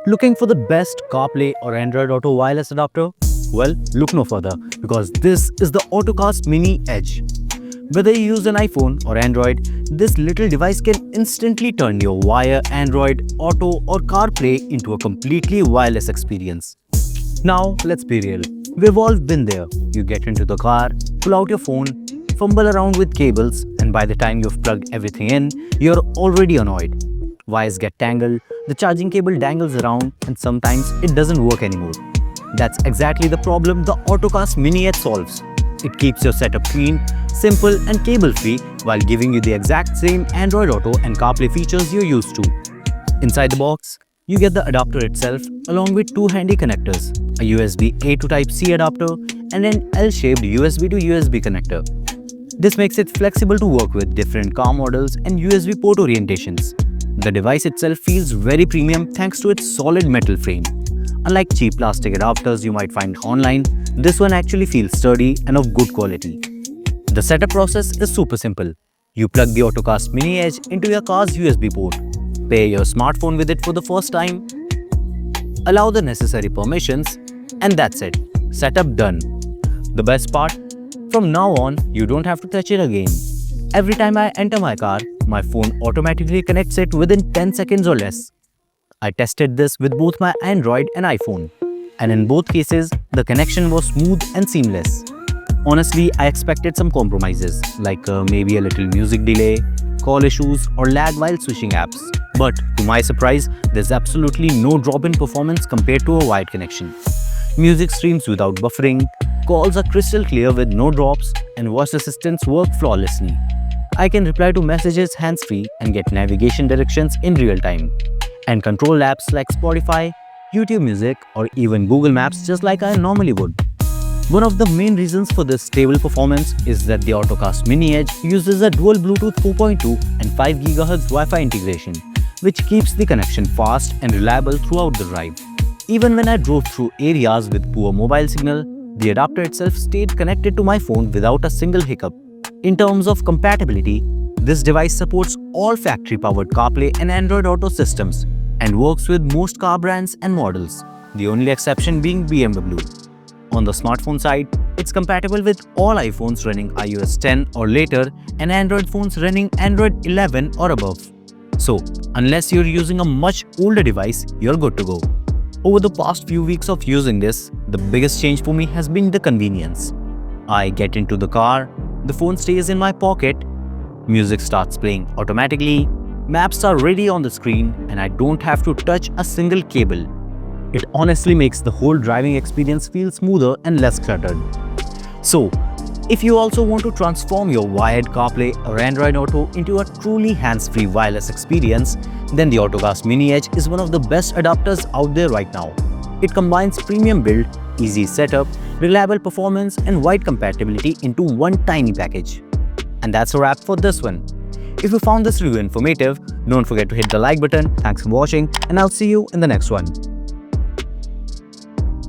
Looking for the best CarPlay or Android Auto wireless adapter? Well, look no further because this is the Ottocast Mini Edge. Whether you use an iPhone or Android, this little device can instantly turn your wire Android Auto or CarPlay into a completely wireless experience. Now, let's be real. We've all been there. You get into the car, pull out your phone, fumble around with cables, and by the time you've plugged everything in, you're already annoyed. Wires get tangled, the charging cable dangles around, and sometimes it doesn't work anymore. That's exactly the problem the Ottocast Mini Edge solves. It keeps your setup clean, simple, and cable-free while giving you the exact same Android Auto and CarPlay features you're used to. Inside the box, you get the adapter itself along with two handy connectors, a USB A to Type-C adapter and an L-shaped USB to USB connector. This makes it flexible to work with different car models and USB port orientations. The device itself feels very premium thanks to its solid metal frame. Unlike cheap plastic adapters you might find online, this one actually feels sturdy and of good quality. The setup process is super simple. You plug the Ottocast Mini Edge into your car's USB port, pair your smartphone with it for the first time, allow the necessary permissions, and that's it. Setup done. The best part? From now on, you don't have to touch it again. Every time I enter my car, my phone automatically connects it within 10 seconds or less. I tested this with both my Android and iPhone, and in both cases, the connection was smooth and seamless. Honestly, I expected some compromises, like maybe a little music delay, call issues, or lag while switching apps. But to my surprise, there's absolutely no drop in performance compared to a wired connection. Music streams without buffering, calls are crystal clear with no drops, and voice assistants work flawlessly. I can reply to messages hands-free and get navigation directions in real time, and control apps like Spotify, YouTube Music, or even Google Maps just like I normally would. One of the main reasons for this stable performance is that the Ottocast Mini Edge uses a dual Bluetooth 4.2 and 5 GHz Wi-Fi integration, which keeps the connection fast and reliable throughout the drive. Even when I drove through areas with poor mobile signal, the adapter itself stayed connected to my phone without a single hiccup. In terms of compatibility, this device supports all factory-powered CarPlay and Android Auto systems and works with most car brands and models, the only exception being BMW. On the smartphone side, it's compatible with all iPhones running iOS 10 or later and Android phones running Android 11 or above. So, unless you're using a much older device, you're good to go. Over the past few weeks of using this, the biggest change for me has been the convenience. I get into the car, the phone stays in my pocket, music starts playing automatically, maps are ready on the screen, and I don't have to touch a single cable. It honestly makes the whole driving experience feel smoother and less cluttered. So, if you also want to transform your wired CarPlay or Android Auto into a truly hands-free wireless experience, then the Ottocast Mini Edge is one of the best adapters out there right now. It combines premium build, easy setup, reliable performance, and wide compatibility into one tiny package. And that's a wrap for this one. If you found this review informative, don't forget to hit the like button. Thanks for watching, and I'll see you in the next one.